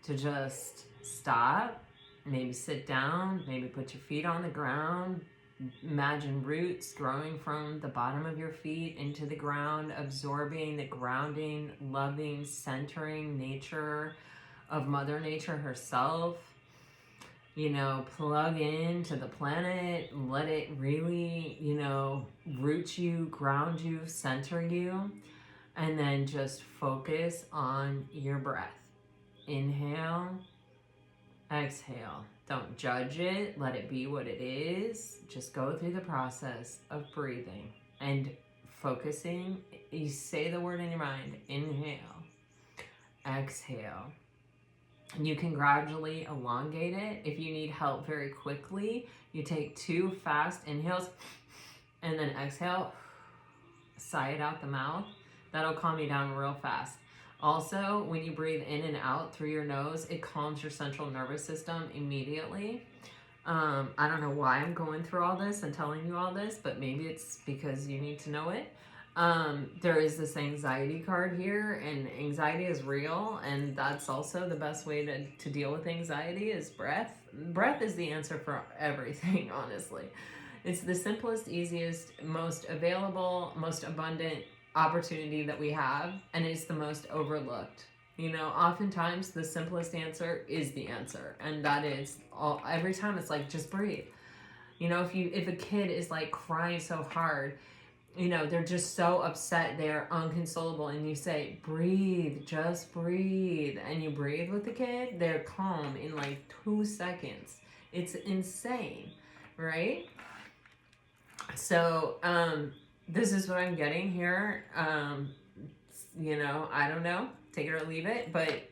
to just stop, maybe sit down, maybe put your feet on the ground. Imagine roots growing from the bottom of your feet into the ground, absorbing the grounding, loving, centering nature of Mother Nature herself. You know, plug into the planet, let it really, you know, root you, ground you, center you, and then just focus on your breath. Inhale, exhale. Don't judge it. Let it be what it is. Just go through the process of breathing and focusing. You say the word in your mind. Inhale, exhale. You can gradually elongate it. If you need help very quickly, you take 2 fast inhales and then exhale. Sigh it out the mouth. That'll calm you down real fast. Also, when you breathe in and out through your nose, it calms your central nervous system immediately. I don't know why I'm going through all this and telling you all this, but maybe it's because you need to know it. There is this anxiety card here, and anxiety is real, and that's also the best way to deal with anxiety is breath. Breath is the answer for everything, honestly. It's the simplest, easiest, most available, most abundant opportunity that we have, and it's the most overlooked. You know, oftentimes the simplest answer is the answer, and that is all. Every time it's like, just breathe. You know, if a kid is like crying so hard, you know, they're just so upset, they're inconsolable, and you say, breathe, just breathe, and you breathe with the kid, they're calm in like 2 seconds. It's insane, right? So this is what I'm getting here. You know, I don't know, take it or leave it, but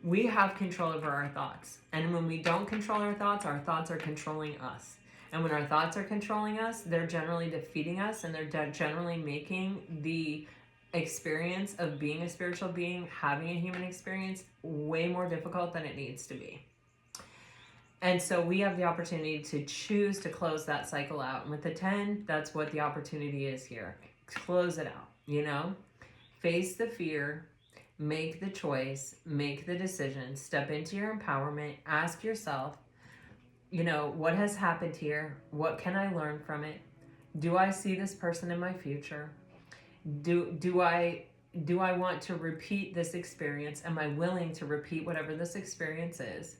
we have control over our thoughts. And when we don't control our thoughts are controlling us. And when our thoughts are controlling us, they're generally defeating us, and they're generally making the experience of being a spiritual being, having a human experience, way more difficult than it needs to be. And so we have the opportunity to choose to close that cycle out. And with the 10, that's what the opportunity is here. Close it out, you know? Face the fear, make the choice, make the decision, step into your empowerment, ask yourself, you know, what has happened here? What can I learn from it? Do I see this person in my future? Do I want to repeat this experience? Am I willing to repeat whatever this experience is?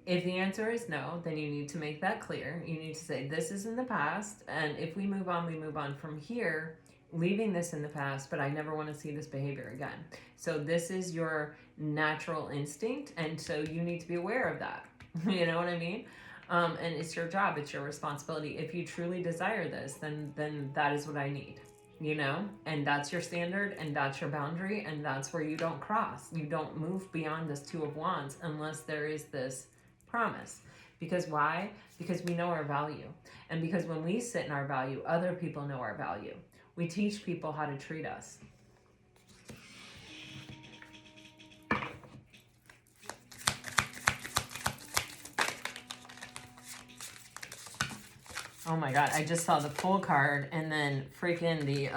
If the answer is no, then you need to make that clear. You need to say, this is in the past, and if we move on from here, leaving this in the past, but I never want to see this behavior again. So this is your natural instinct, and so you need to be aware of that. You know what I mean? And it's your job, it's your responsibility. If you truly desire this, then that is what I need, you know? And that's your standard, and that's your boundary, and that's where you don't cross. You don't move beyond this 2 of Wands unless there is this promise. Because why? Because we know our value. And because when we sit in our value, other people know our value. We teach people how to treat us. Oh my God, I just saw the Fool card, and then freaking the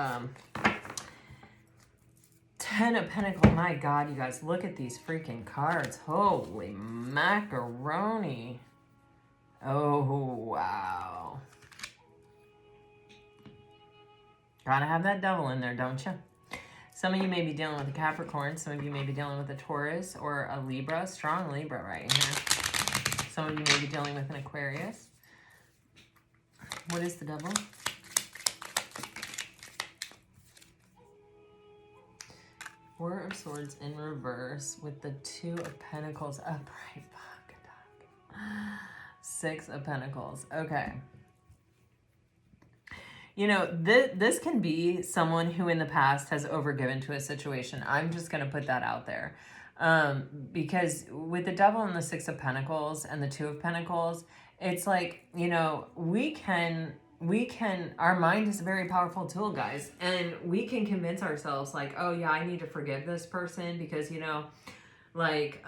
10 of Pentacles. My God, you guys, look at these freaking cards. Holy macaroni. Oh, wow. Gotta have that devil in there, don't you? Some of you may be dealing with a Capricorn. Some of you may be dealing with a Taurus or a Libra. Strong Libra right here. Some of you may be dealing with an Aquarius. What is the devil? Four of Swords in reverse with the 2 of Pentacles upright. Six of Pentacles. Okay. You know, this can be someone who in the past has overgiven to a situation. I'm just going to put that out there. Because with the devil and the 6 of Pentacles and the 2 of Pentacles, it's like, you know, we can our mind is a very powerful tool, guys, and we can convince ourselves like, oh yeah, I need to forgive this person because, you know, like,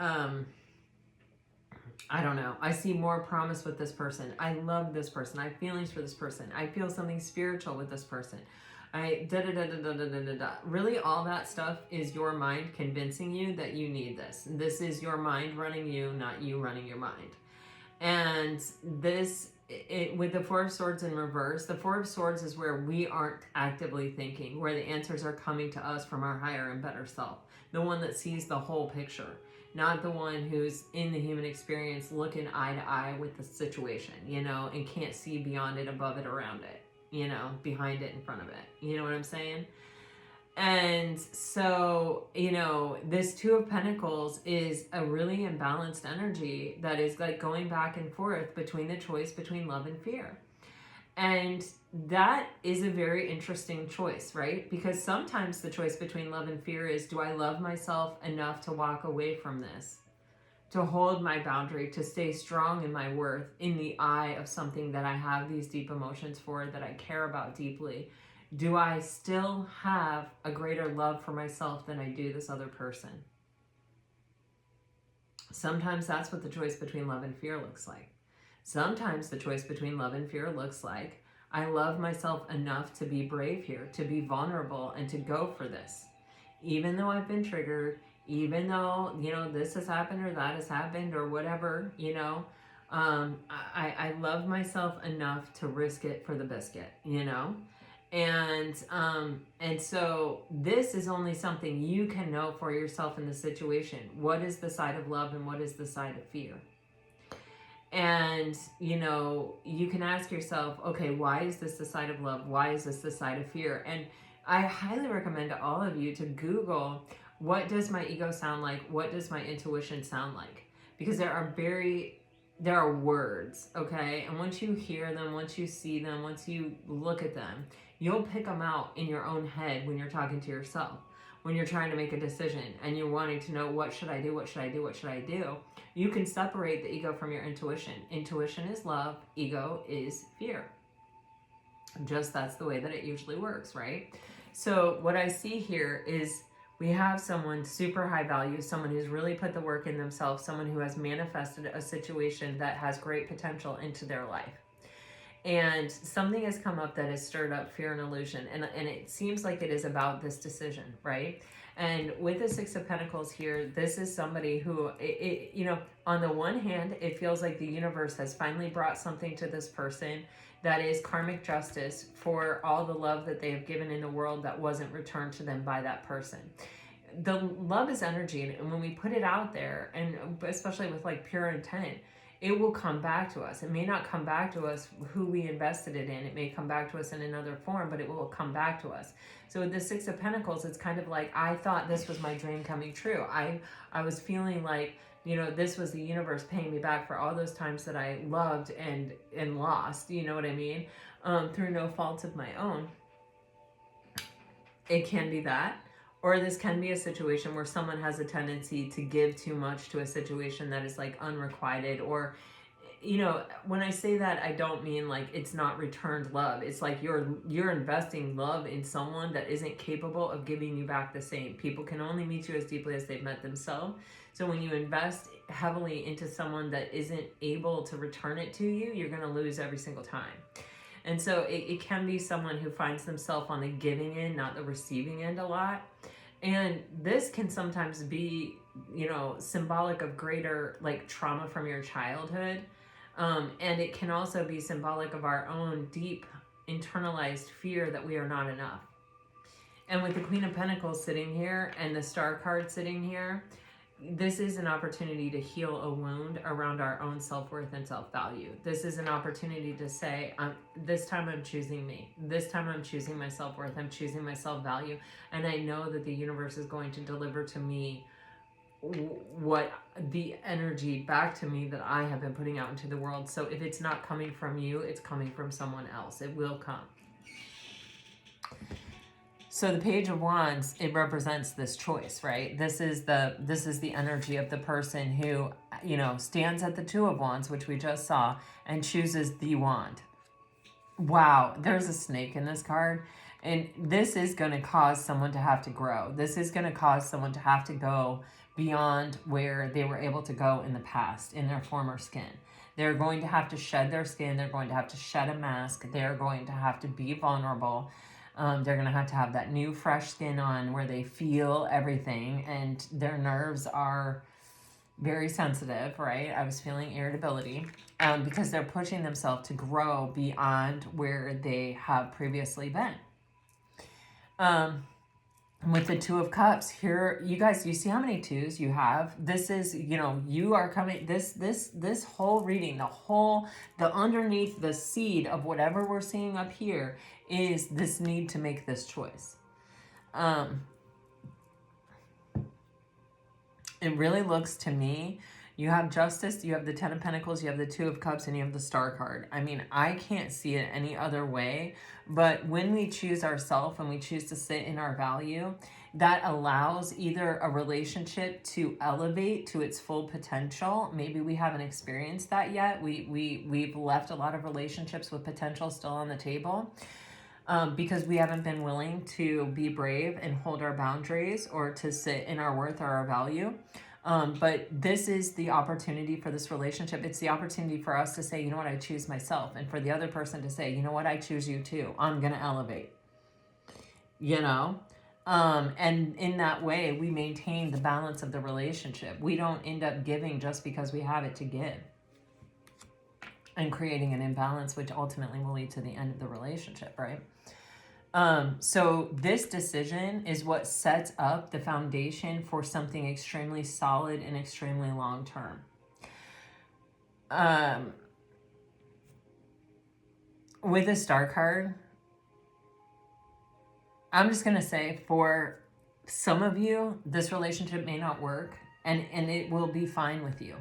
I don't know, I see more promise with this person, I love this person, I have feelings for this person, I feel something spiritual with this person, I da da da da da da da da da. Really, all that stuff is your mind convincing you that you need this. This is your mind running you, not you running your mind. And this, with the Four of Swords in reverse, the Four of Swords is where we aren't actively thinking, where the answers are coming to us from our higher and better self, the one that sees the whole picture, not the one who's in the human experience looking eye to eye with the situation, you know, and can't see beyond it, above it, around it, you know, behind it, in front of it. You know what I'm saying? And so, you know, this Two of Pentacles is a really imbalanced energy that is like going back and forth between the choice between love and fear. And that is a very interesting choice, right? Because sometimes the choice between love and fear is, do I love myself enough to walk away from this, to hold my boundary, to stay strong in my worth in the eye of something that I have these deep emotions for, that I care about deeply? Do I still have a greater love for myself than I do this other person? Sometimes that's what the choice between love and fear looks like. Sometimes the choice between love and fear looks like, I love myself enough to be brave here, to be vulnerable, and to go for this. Even though I've been triggered, even though, you know, this has happened or that has happened or whatever, you know, I love myself enough to risk it for the biscuit, you know? And so this is only something you can know for yourself in the situation. What is the side of love and what is the side of fear? And, you know, you can ask yourself, okay, why is this the side of love? Why is this the side of fear? And I highly recommend to all of you to Google, what does my ego sound like? What does my intuition sound like? Because there are words, okay? And once you hear them, once you see them, once you look at them, you'll pick them out in your own head when you're talking to yourself, when you're trying to make a decision and you're wanting to know, what should I do? What should I do? What should I do? You can separate the ego from your intuition. Intuition is love. Ego is fear. Just that's the way that it usually works, right? So what I see here is we have someone super high value, someone who's really put the work in themselves, someone who has manifested a situation that has great potential into their life. And something has come up that has stirred up fear and illusion. And it seems like it is about this decision, right? And with the Six of Pentacles here, this is somebody who, you know, on the one hand, it feels like the universe has finally brought something to this person that is karmic justice for all the love that they have given in the world that wasn't returned to them by that person. The love is energy, and when we put it out there, and especially with like pure intent, it will come back to us. It may not come back to us who we invested it in. It may come back to us in another form, but it will come back to us. So with the Six of Pentacles, it's kind of like, I thought this was my dream coming true. I was feeling like, you know, this was the universe paying me back for all those times that I loved and lost, you know what I mean? Through no fault of my own. It can be that. Or this can be a situation where someone has a tendency to give too much to a situation that is like unrequited. Or, you know, when I say that, I don't mean like it's not returned love. It's like you're investing love in someone that isn't capable of giving you back the same. People can only meet you as deeply as they've met themselves. So when you invest heavily into someone that isn't able to return it to you, you're going to lose every single time. And so it can be someone who finds themselves on the giving end, not the receiving end a lot. And this can sometimes be, you know, symbolic of greater like trauma from your childhood. And it can also be symbolic of our own deep internalized fear that we are not enough. And with the Queen of Pentacles sitting here and the Star card sitting here, this is an opportunity to heal a wound around our own self-worth and self-value. This is an opportunity to say, this time I'm choosing me. This time I'm choosing my self-worth. I'm choosing my self-value. And I know that the universe is going to deliver to me what the energy back to me that I have been putting out into the world. So if it's not coming from you, it's coming from someone else. It will come. So the Page of Wands, it represents this choice, right? This is the energy of the person who, you know, stands at the Two of Wands, which we just saw, and chooses the wand. Wow, there's a snake in this card. And this is going to cause someone to have to grow. This is going to cause someone to have to go beyond where they were able to go in the past, in their former skin. They're going to have to shed their skin. They're going to have to shed a mask. They're going to have to be vulnerable. They're going to have that new, fresh skin on where they feel everything, and their nerves are very sensitive, right? I was feeling irritability because they're pushing themselves to grow beyond where they have previously been. With the Two of Cups here, you guys, you see how many twos you have? This is, you know, you are coming, this whole reading, the underneath the seed of whatever we're seeing up here is this need to make this choice. It really looks to me, you have Justice, you have the Ten of Pentacles, you have the Two of Cups, and you have the Star card. I mean, I can't see it any other way, but when we choose ourselves and we choose to sit in our value, that allows either a relationship to elevate to its full potential. Maybe we haven't experienced that yet. We've left a lot of relationships with potential still on the table. Because we haven't been willing to be brave and hold our boundaries or to sit in our worth or our value. But this is the opportunity for this relationship. It's the opportunity for us to say, you know what, I choose myself. And for the other person to say, you know what, I choose you too. I'm going to elevate. You know? And in that way, we maintain the balance of the relationship. We don't end up giving just because we have it to give. And creating an imbalance, which ultimately will lead to the end of the relationship, right? So this decision is what sets up the foundation for something extremely solid and extremely long term. With the Star card, I'm just going to say for some of you, this relationship may not work and it will be fine with you.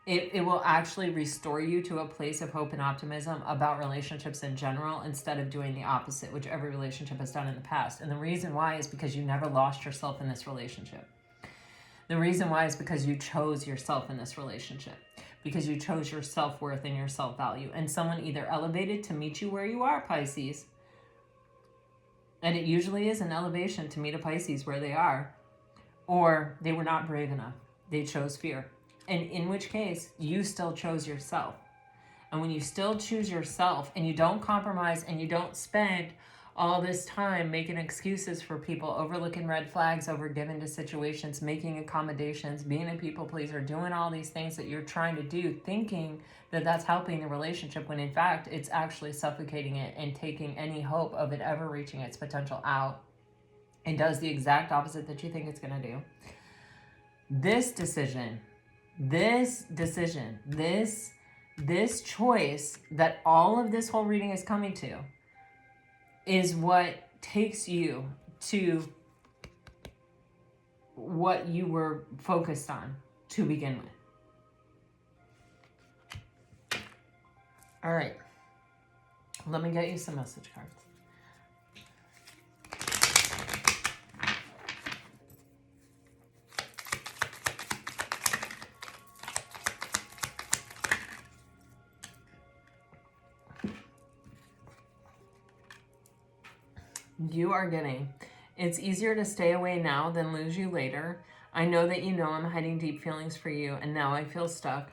It will actually restore you to a place of hope and optimism about relationships in general instead of doing the opposite, which every relationship has done in the past. And the reason why is because you never lost yourself in this relationship. The reason why is because you chose yourself in this relationship, because you chose your self-worth and your self-value. And someone either elevated to meet you where you are, Pisces, and it usually is an elevation to meet a Pisces where they are, or they were not brave enough. They chose fear. And in which case, you still chose yourself. And when you still choose yourself and you don't compromise and you don't spend all this time making excuses for people, overlooking red flags, overgiving to situations, making accommodations, being a people pleaser, doing all these things that you're trying to do, thinking that that's helping the relationship, when in fact, it's actually suffocating it and taking any hope of it ever reaching its potential out, and does the exact opposite that you think it's going to do. This choice that all of this whole reading is coming to is what takes you to what you were focused on to begin with. All right. Let me get you some message cards. You are getting, it's easier to stay away now than lose you later. I know that you know I'm hiding deep feelings for you, and now I feel stuck,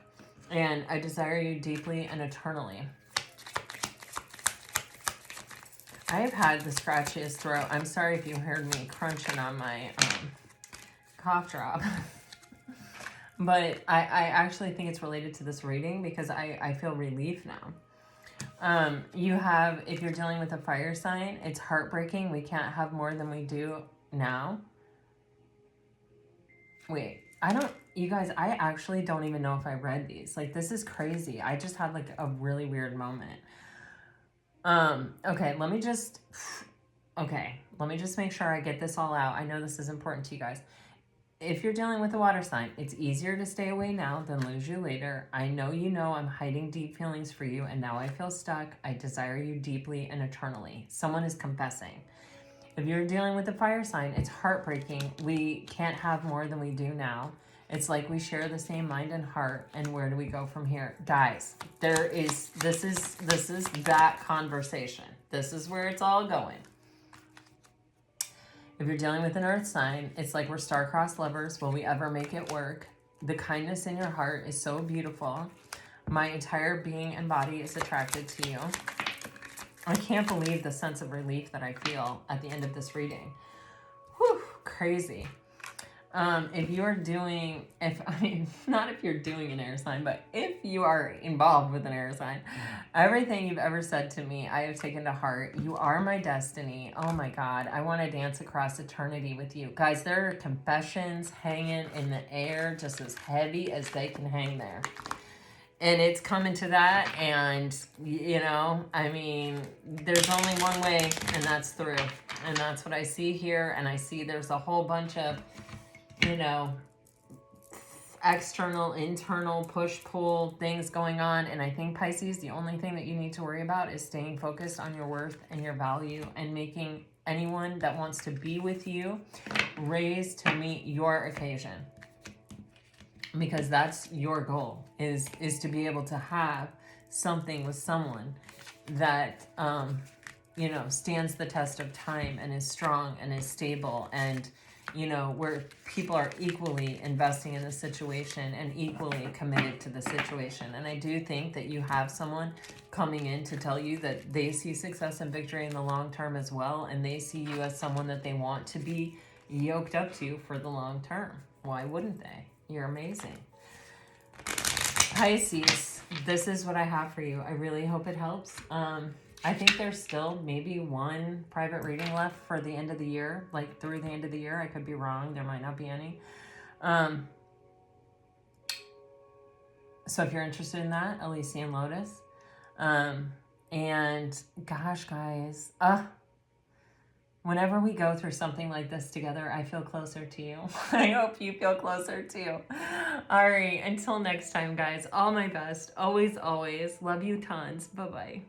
and I desire you deeply and eternally. I have had the scratchiest throat. I'm sorry if you heard me crunching on my cough drop. But I actually think it's related to this reading because I feel relief now. You have, if you're dealing with a fire sign, it's heartbreaking. We can't have more than we do now. Wait, you guys, I actually don't even know if I read these. Like, this is crazy. I just had like a really weird moment. Okay, let me just make sure I get this all out. I know this is important to you guys. If you're dealing with a water sign, it's easier to stay away now than lose you later. I know you know I'm hiding deep feelings for you, and now I feel stuck. I desire you deeply and eternally. Someone is confessing. If you're dealing with a fire sign, it's heartbreaking. We can't have more than we do now. It's like we share the same mind and heart, and where do we go from here? Guys, this is that conversation. This is where it's all going. If you're dealing with an earth sign, it's like we're star-crossed lovers. Will we ever make it work? The kindness in your heart is so beautiful. My entire being and body is attracted to you. I can't believe the sense of relief that I feel at the end of this reading. Whew, crazy. If you are doing, not if you're doing an air sign, but if you are involved with an air sign, everything you've ever said to me, I have taken to heart. You are my destiny. Oh my God. I want to dance across eternity with you. Guys, there are confessions hanging in the air just as heavy as they can hang there. And it's coming to that, and, you know, I mean, there's only one way, and that's through. And that's what I see here, and I see there's a whole bunch of, you know, external, internal, push-pull things going on. And I think, Pisces, the only thing that you need to worry about is staying focused on your worth and your value and making anyone that wants to be with you raise to meet your occasion. Because that's your goal, is to be able to have something with someone that, you know, stands the test of time and is strong and is stable, and, you know, where people are equally investing in the situation and equally committed to the situation. And I do think that you have someone coming in to tell you that they see success and victory in the long term as well, and they see you as someone that they want to be yoked up to for the long term. Why wouldn't they? You're amazing. Pisces, this is what I have for you. I really hope it helps. I think there's still maybe one private reading left for the end of the year, like through the end of the year. I could be wrong. There might not be any. So if you're interested in that, Elysian Lotus. And gosh, guys, whenever we go through something like this together, I feel closer to you. I hope you feel closer too. All right, until next time, guys, all my best. Always, always. Love you tons. Bye-bye.